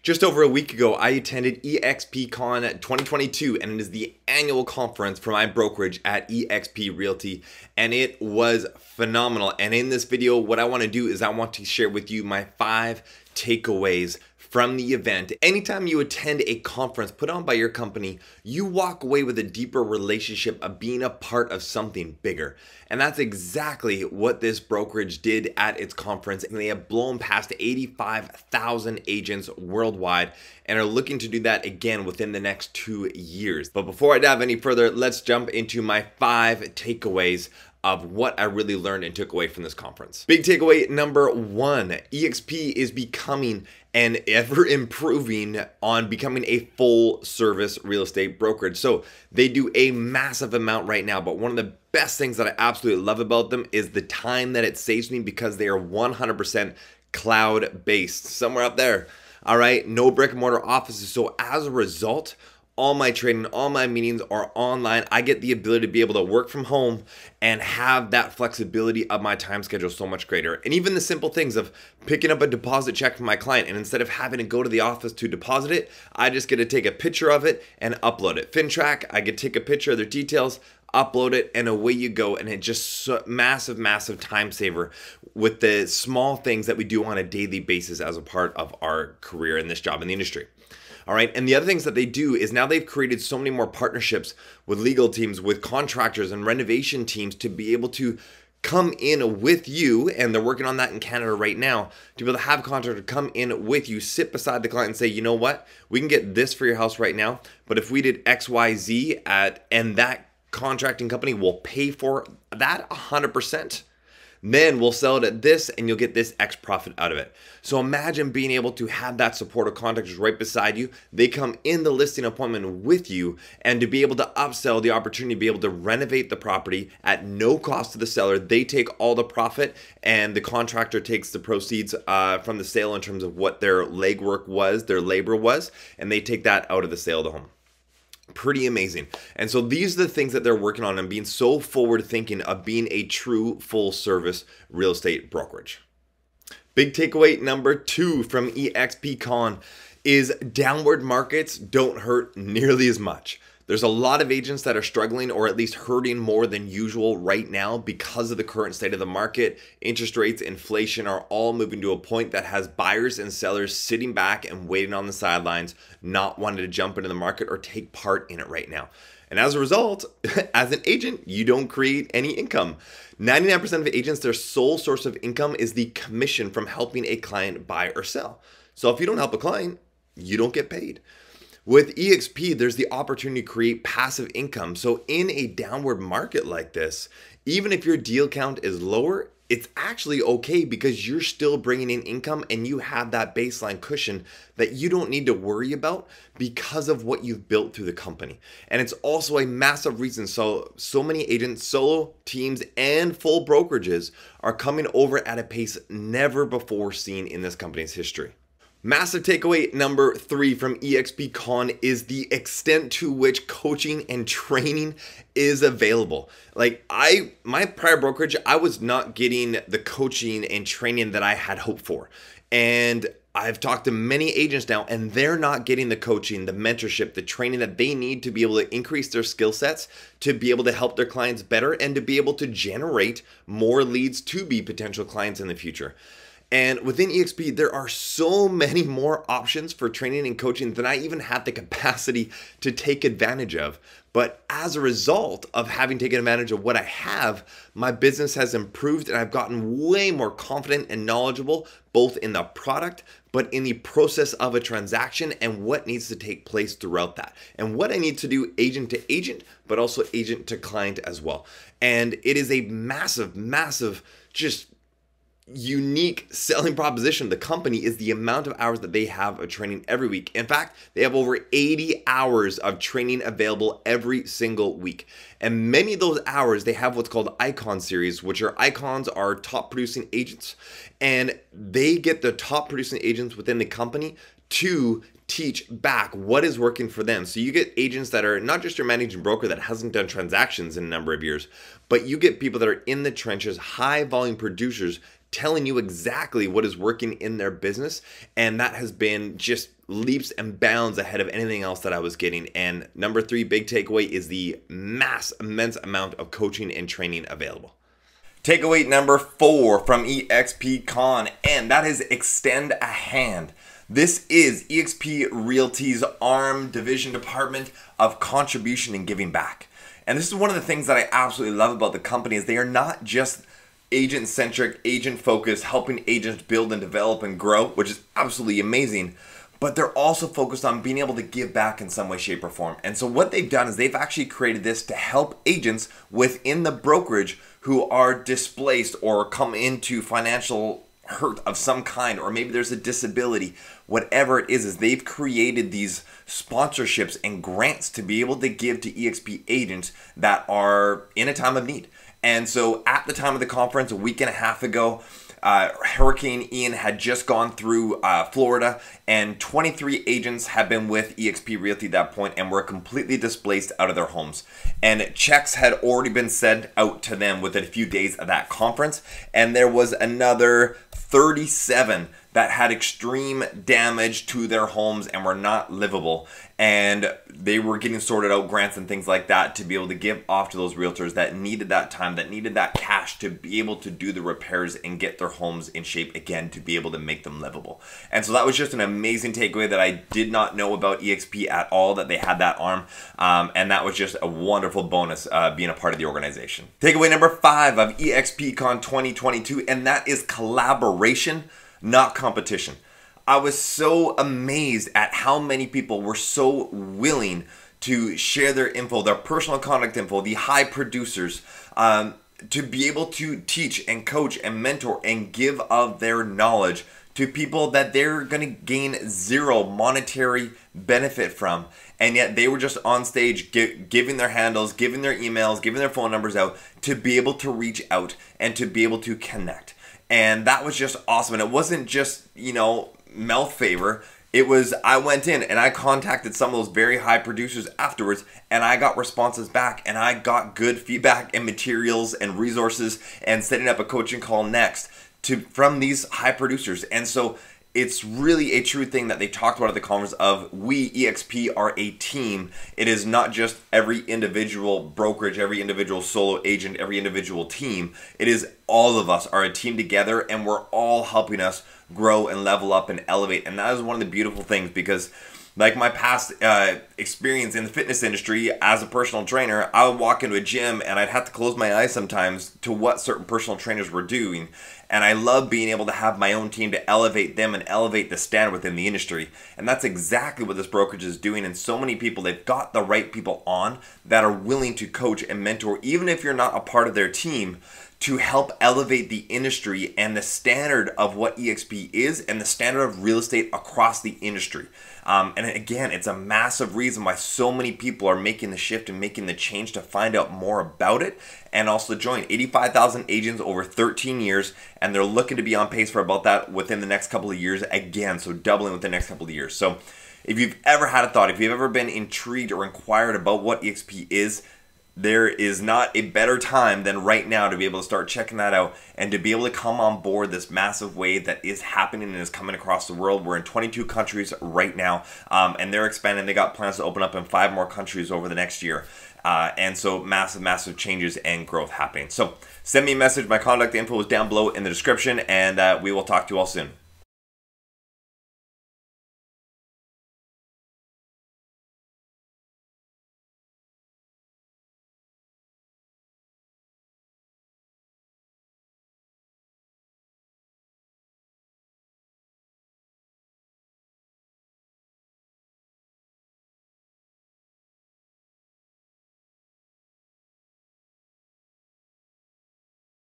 Just over a week ago, I attended eXpCon 2022, and it is the annual conference for my brokerage at eXp Realty, and it was phenomenal. And in this video, what I want to do is I want to share with you my 5 takeaways from the event. Anytime you attend a conference put on by your company, you walk away with a deeper relationship of being a part of something bigger. And that's exactly what this brokerage did at its conference. And they have blown past 85,000 agents worldwide and are looking to do that again within the next 2 years. But before I dive any further, let's jump into my 5 takeaways of what I really learned and took away from this conference. Big takeaway number 1, eXp is becoming and ever improving on becoming a full service real estate brokerage. So they do a massive amount right now, but one of the best things that I absolutely love about them is the time that it saves me because they are 100% cloud based, somewhere up there. All right, no brick and mortar offices. So as a result, all my training, all my meetings are online. I get the ability to be able to work from home and have that flexibility of my time schedule so much greater. And even the simple things of picking up a deposit check from my client, and instead of having to go to the office to deposit it, I just get to take a picture of it and upload it. FinTrack, I get to take a picture of their details, upload it, and away you go. And it's just massive time saver with the small things that we do on a daily basis as a part of our career in this job in the industry. All right, and the other things that they do is now they've created so many more partnerships with legal teams, with contractors and renovation teams to be able to come in with you, and they're working on that in Canada right now, to be able to have a contractor come in with you, sit beside the client and say, you know what, we can get this for your house right now, but if we did XYZ and that contracting company will pay for that 100%, then we'll sell it at this and you'll get this X profit out of it. So imagine being able to have that support of contractors right beside you. They come in the listing appointment with you, and to be able to upsell the opportunity to be able to renovate the property at no cost to the seller. They take all the profit and the contractor takes the proceeds from the sale in terms of what their legwork was, their labor was, and they take that out of the sale of the home. Pretty amazing. And so these are the things that they're working on and being so forward thinking of being a true full service real estate brokerage. Big takeaway number 2 from eXpCon is downward markets don't hurt nearly as much. There's a lot of agents that are struggling, or at least hurting more than usual right now because of the current state of the market. Interest rates, inflation are all moving to a point that has buyers and sellers sitting back and waiting on the sidelines, not wanting to jump into the market or take part in it right now. And as a result, as an agent, you don't create any income. 99% of agents, their sole source of income is the commission from helping a client buy or sell. So if you don't help a client, you don't get paid. With eXp, there's the opportunity to create passive income. So in a downward market like this, even if your deal count is lower, it's actually okay because you're still bringing in income and you have that baseline cushion that you don't need to worry about because of what you've built through the company. And it's also a massive reason so many agents, solo teams, and full brokerages are coming over at a pace never before seen in this company's history. Massive takeaway number 3 from eXpCon is the extent to which coaching and training is available. Like my prior brokerage, I was not getting the coaching and training that I had hoped for. And I've talked to many agents now, and they're not getting the coaching, the mentorship, the training that they need to be able to increase their skill sets, to be able to help their clients better, and to be able to generate more leads to be potential clients in the future. And within eXp, there are so many more options for training and coaching than I even have the capacity to take advantage of. But as a result of having taken advantage of what I have, my business has improved and I've gotten way more confident and knowledgeable, both in the product, but in the process of a transaction and what needs to take place throughout that. And what I need to do agent to agent, but also agent to client as well. And it is a massive, just unique selling proposition of the company is the amount of hours that they have of training every week. In fact, they have over 80 hours of training available every single week. And many of those hours, they have what's called Icon series, which are icons are top producing agents. And they get the top producing agents within the company to teach back what is working for them. So you get agents that are not just your managing broker that hasn't done transactions in a number of years, but you get people that are in the trenches, high volume producers telling you exactly what is working in their business. And that has been just leaps and bounds ahead of anything else that I was getting. And number 3 big takeaway is the immense amount of coaching and training available. Takeaway number 4 from eXpCon, and that is extend a hand. This is eXp Realty's arm division department of contribution and giving back. And this is one of the things that I absolutely love about the company is they are not just agent-centric, agent-focused, helping agents build and develop and grow, which is absolutely amazing, but they're also focused on being able to give back in some way, shape, or form. And so what they've done is they've actually created this to help agents within the brokerage who are displaced or come into financial hurt of some kind, or maybe there's a disability, whatever it is they've created these sponsorships and grants to be able to give to eXp agents that are in a time of need. And so at the time of the conference, a week and a half ago, Hurricane Ian had just gone through Florida, and 23 agents have been with eXp Realty at that point and were completely displaced out of their homes. And checks had already been sent out to them within a few days of that conference, and there was another 37 that had extreme damage to their homes and were not livable, and they were getting sorted out grants and things like that to be able to give off to those realtors that needed that time, that needed that cash to be able to do the repairs and get their homes in shape again to be able to make them livable. And so that was just an amazing takeaway that I did not know about eXp at all, that they had that arm, and that was just a wonderful bonus being a part of the organization. Takeaway number 5 of eXpCon 2022, and that is collaboration, not competition. I was so amazed at how many people were so willing to share their info, their personal contact info, the high producers, to be able to teach and coach and mentor and give of their knowledge to people that they're going to gain zero monetary benefit from. And yet they were just on stage giving their handles, giving their emails, giving their phone numbers out to be able to reach out and to be able to connect. And that was just awesome. And it wasn't just, mouth favor. It was, I went in and I contacted some of those very high producers afterwards, and I got responses back, and I got good feedback and materials and resources and setting up a coaching call next from these high producers. And so it's really a true thing that they talked about at the conference of we, eXp, are a team. It is not just every individual brokerage, every individual solo agent, every individual team. It is all of us are a team together, and we're all helping us grow and level up and elevate. And that is one of the beautiful things, because like my past experience in the fitness industry as a personal trainer, I would walk into a gym and I'd have to close my eyes sometimes to what certain personal trainers were doing. And I love being able to have my own team to elevate them and elevate the standard within the industry. And that's exactly what this brokerage is doing. And so many people, they've got the right people on that are willing to coach and mentor, even if you're not a part of their team, to help elevate the industry and the standard of what eXp is and the standard of real estate across the industry. And again, it's a massive reason why so many people are making the shift and making the change to find out more about it and also join. 85,000 agents over 13 years, and they're looking to be on pace for about that within the next couple of years again, so doubling within the next couple of years. So if you've ever had a thought, if you've ever been intrigued or inquired about what eXp is, there is not a better time than right now to be able to start checking that out and to be able to come on board this massive wave that is happening and is coming across the world. We're in 22 countries right now, and they're expanding. They got plans to open up in 5 more countries over the next year. And so massive changes and growth happening. So send me a message. My contact info is down below in the description, and we will talk to you all soon.